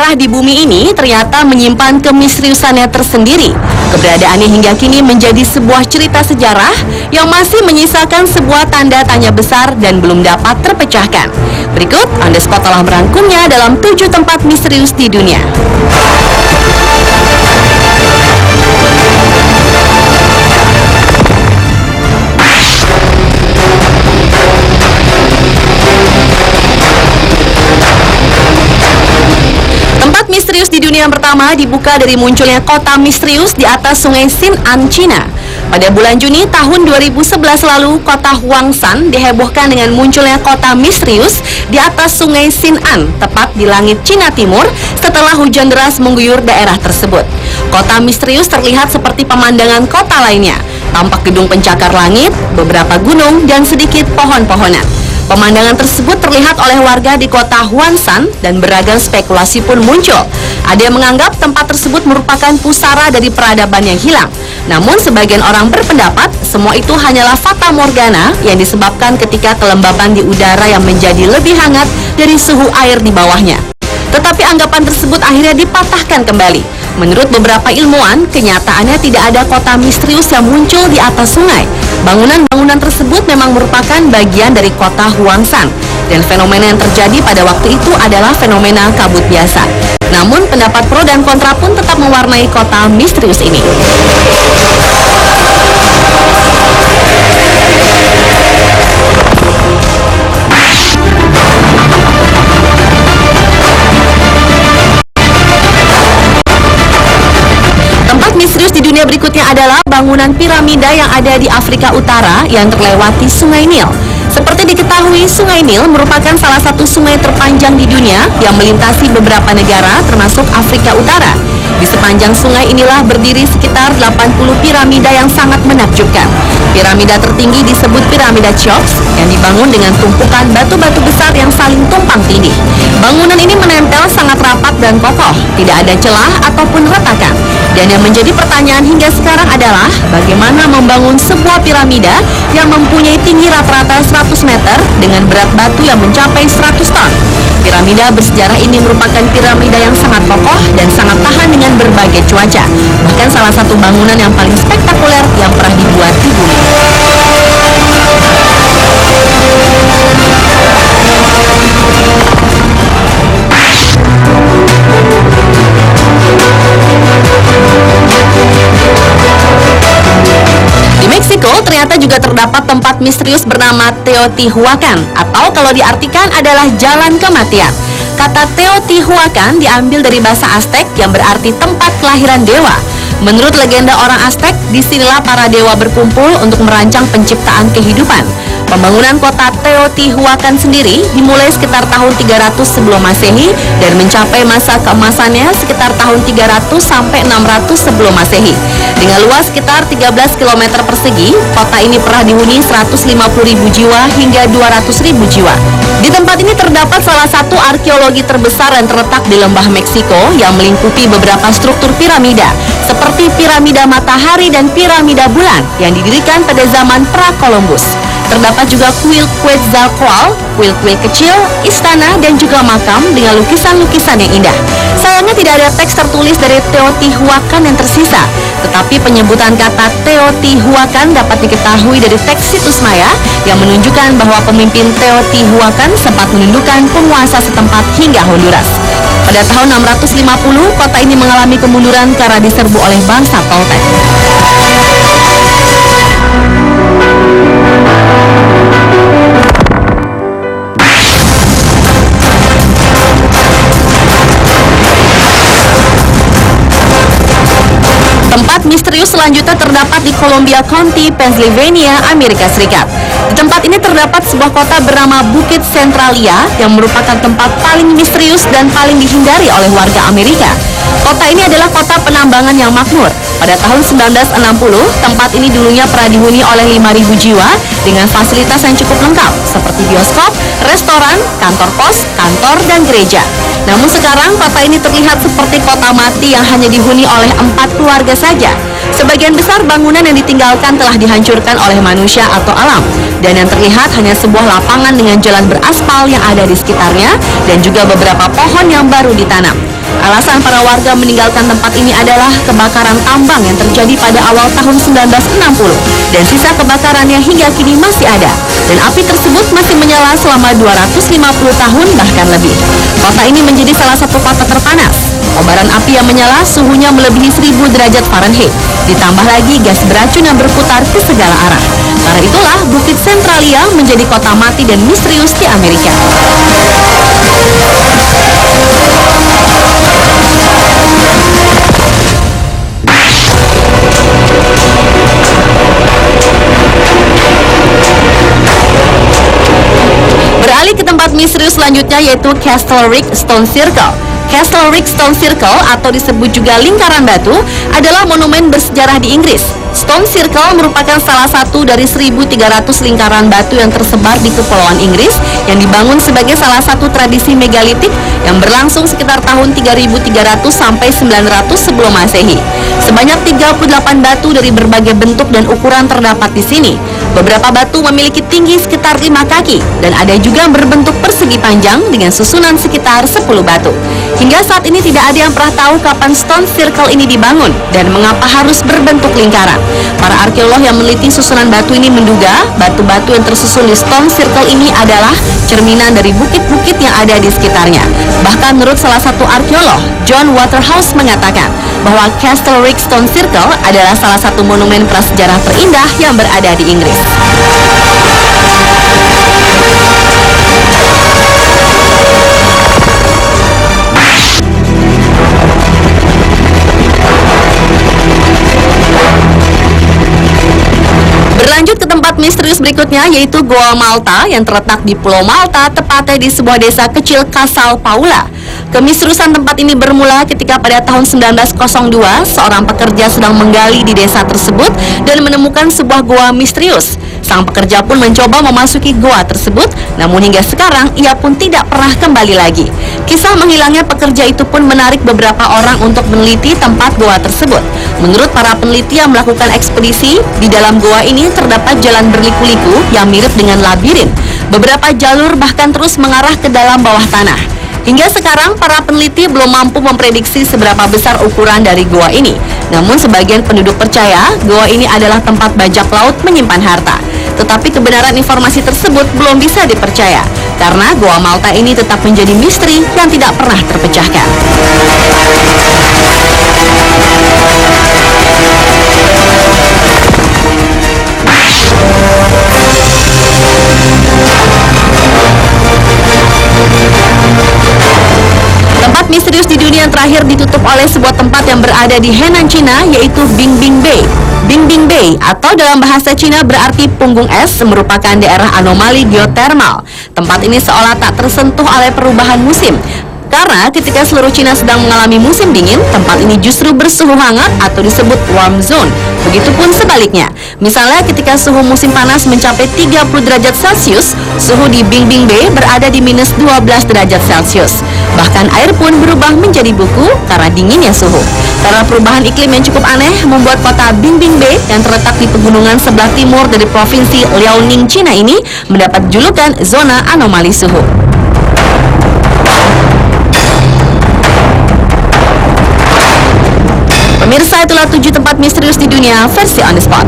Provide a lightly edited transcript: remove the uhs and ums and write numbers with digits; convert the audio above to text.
daerah di bumi ini ternyata menyimpan kemisteriusannya tersendiri. Keberadaannya hingga kini menjadi sebuah cerita sejarah yang masih menyisakan sebuah tanda tanya besar dan belum dapat terpecahkan. Berikut On The Spot telah merangkumnya dalam 7 tempat misterius di dunia. Misterius di dunia yang pertama dibuka dari munculnya kota misterius di atas sungai Xin'an, Cina. Pada bulan Juni tahun 2011 lalu, kota Huangshan dihebohkan dengan munculnya kota misterius di atas sungai Xin'an, tepat di langit Cina Timur setelah hujan deras mengguyur daerah tersebut. Kota misterius terlihat seperti pemandangan kota lainnya, tampak gedung pencakar langit, beberapa gunung, dan sedikit pohon-pohonan. Pemandangan tersebut terlihat oleh warga di kota Huangshan dan beragam spekulasi pun muncul. Ada yang menganggap tempat tersebut merupakan pusara dari peradaban yang hilang. Namun sebagian orang berpendapat semua itu hanyalah fata morgana yang disebabkan ketika kelembaban di udara yang menjadi lebih hangat dari suhu air di bawahnya. Tetapi anggapan tersebut akhirnya dipatahkan kembali. Menurut beberapa ilmuwan, kenyataannya tidak ada kota misterius yang muncul di atas sungai. Bangunan-bangunan tersebut memang merupakan bagian dari kota Huangshan, dan fenomena yang terjadi pada waktu itu adalah fenomena kabut biasa. Namun pendapat pro dan kontra pun tetap mewarnai kota misterius ini. Misterius di dunia berikutnya adalah bangunan piramida yang ada di Afrika Utara yang terlewati Sungai Nil. Seperti diketahui, Sungai Nil merupakan salah satu sungai terpanjang di dunia yang melintasi beberapa negara termasuk Afrika Utara. Di sepanjang sungai inilah berdiri sekitar 80 piramida yang sangat menakjubkan. Piramida tertinggi disebut piramida Cheops yang dibangun dengan tumpukan batu-batu besar yang saling tumpang tindih. Bangunan ini menempel sangat rapat dan kokoh, tidak ada celah ataupun retakan. Dan yang menjadi pertanyaan hingga sekarang adalah bagaimana membangun sebuah piramida yang mempunyai tinggi rata-rata 100 meter dengan berat batu yang mencapai 100 ton. Piramida bersejarah ini merupakan piramida yang sangat kokoh dan sangat tahan dengan berbagai cuaca. Bahkan salah satu bangunan yang paling spektakuler yang pernah dibuat di bumi. Ternyata juga terdapat tempat misterius bernama Teotihuacan, atau kalau diartikan adalah jalan kematian. Kata Teotihuacan diambil dari bahasa Aztec yang berarti tempat kelahiran dewa. Menurut legenda orang Aztec, disinilah para dewa berkumpul untuk merancang penciptaan kehidupan. Pembangunan kota Teotihuacan sendiri dimulai sekitar tahun 300 sebelum Masehi dan mencapai masa keemasannya sekitar tahun 300 sampai 600 sebelum Masehi. Dengan luas sekitar 13 km persegi, kota ini pernah dihuni 150.000 jiwa hingga 200.000 jiwa. Di tempat ini terdapat salah satu arkeologi terbesar yang terletak di lembah Meksiko yang melingkupi beberapa struktur piramida, seperti piramida matahari dan piramida bulan yang didirikan pada zaman pra-Columbus. Terdapat juga kuil Quetzalcoatl, kuil-kuil kecil, istana, dan juga makam dengan lukisan-lukisan yang indah. Sayangnya tidak ada teks tertulis dari Teotihuacan yang tersisa, tetapi penyebutan kata Teotihuacan dapat diketahui dari teks situs Maya yang menunjukkan bahwa pemimpin Teotihuacan sempat menundukkan penguasa setempat hingga Honduras. Pada tahun 650, kota ini mengalami kemunduran karena diserbu oleh bangsa Toltec. Misterius selanjutnya terdapat di Columbia County, Pennsylvania, Amerika Serikat. Di tempat ini terdapat sebuah kota bernama Bukit Centralia yang merupakan tempat paling misterius dan paling dihindari oleh warga Amerika. Kota ini adalah kota penambangan yang makmur. Pada tahun 1960, tempat ini dulunya pernah dihuni oleh 5.000 jiwa dengan fasilitas yang cukup lengkap seperti bioskop, restoran, kantor pos, kantor, dan gereja. Namun sekarang kota ini terlihat seperti kota mati yang hanya dihuni oleh 4 keluarga saja. Sebagian besar bangunan yang ditinggalkan telah dihancurkan oleh manusia atau alam, dan yang terlihat hanya sebuah lapangan dengan jalan beraspal yang ada di sekitarnya dan juga beberapa pohon yang baru ditanam. Alasan para warga meninggalkan tempat ini adalah kebakaran tambang yang terjadi pada awal tahun 1960 dan sisa kebakaran yang hingga kini masih ada, dan api tersebut masih menyala selama 250 tahun bahkan lebih. Kota ini menjadi salah satu kota terpanas. Kobaran api yang menyala suhunya melebihi 1000 derajat Fahrenheit. Ditambah lagi gas beracun yang berputar ke segala arah. Karena itulah Bukit Centralia menjadi kota mati dan misterius di Amerika. Beralih ke tempat misterius selanjutnya, yaitu Castle Rick Stone Circle. Castle Rick Stone Circle atau disebut juga lingkaran batu adalah monumen bersejarah di Inggris. Stone Circle merupakan salah satu dari 1.300 lingkaran batu yang tersebar di Kepulauan Inggris yang dibangun sebagai salah satu tradisi megalitik yang berlangsung sekitar tahun 3.300 sampai 900 sebelum Masehi. Sebanyak 38 batu dari berbagai bentuk dan ukuran terdapat di sini. Beberapa batu memiliki tinggi sekitar 5 kaki dan ada juga yang berbentuk persegi panjang dengan susunan sekitar 10 batu. Hingga saat ini tidak ada yang pernah tahu kapan Stone Circle ini dibangun dan mengapa harus berbentuk lingkaran. Para arkeolog yang meneliti susunan batu ini menduga batu-batu yang tersusun di Stone Circle ini adalah cerminan dari bukit-bukit yang ada di sekitarnya. Bahkan menurut salah satu arkeolog, John Waterhouse mengatakan bahwa Castle Rick Stone Circle adalah salah satu monumen prasejarah terindah yang berada di Inggris. Berlanjut ke tempat misterius berikutnya, yaitu Goa Malta yang terletak di Pulau Malta, tepatnya di sebuah desa kecil Casal Paula. Kemisteriusan tempat ini bermula ketika pada tahun 1902 seorang pekerja sedang menggali di desa tersebut dan menemukan sebuah goa misterius. Sang pekerja pun mencoba memasuki goa tersebut, namun hingga sekarang ia pun tidak pernah kembali lagi. Kisah menghilangnya pekerja itu pun menarik beberapa orang untuk meneliti tempat goa tersebut. Menurut para peneliti yang melakukan ekspedisi, di dalam goa ini terdapat jalan berliku-liku yang mirip dengan labirin. Beberapa jalur bahkan terus mengarah ke dalam bawah tanah. Hingga sekarang, para peneliti belum mampu memprediksi seberapa besar ukuran dari goa ini. Namun sebagian penduduk percaya goa ini adalah tempat bajak laut menyimpan harta. Tetapi kebenaran informasi tersebut belum bisa dipercaya, karena goa Malta ini tetap menjadi misteri yang tidak pernah terpecahkan. Misterius di dunia yang terakhir ditutup oleh sebuah tempat yang berada di Henan, Cina, yaitu Bingbing Bay. Bingbing Bay atau dalam bahasa Cina berarti punggung es merupakan daerah anomali geotermal. Tempat ini seolah tak tersentuh oleh perubahan musim. Karena ketika seluruh Cina sedang mengalami musim dingin, tempat ini justru bersuhu hangat atau disebut warm zone. Begitupun sebaliknya. Misalnya ketika suhu musim panas mencapai 30 derajat Celcius, suhu di Bingbing Bay berada di minus 12 derajat Celcius. Bahkan air pun berubah menjadi buku karena dinginnya suhu. Karena perubahan iklim yang cukup aneh membuat kota Bingbing Bay yang terletak di pegunungan sebelah timur dari provinsi Liaoning, Cina ini mendapat julukan zona anomali suhu. Pemirsa, itulah 7 tempat misterius di dunia versi On The Spot.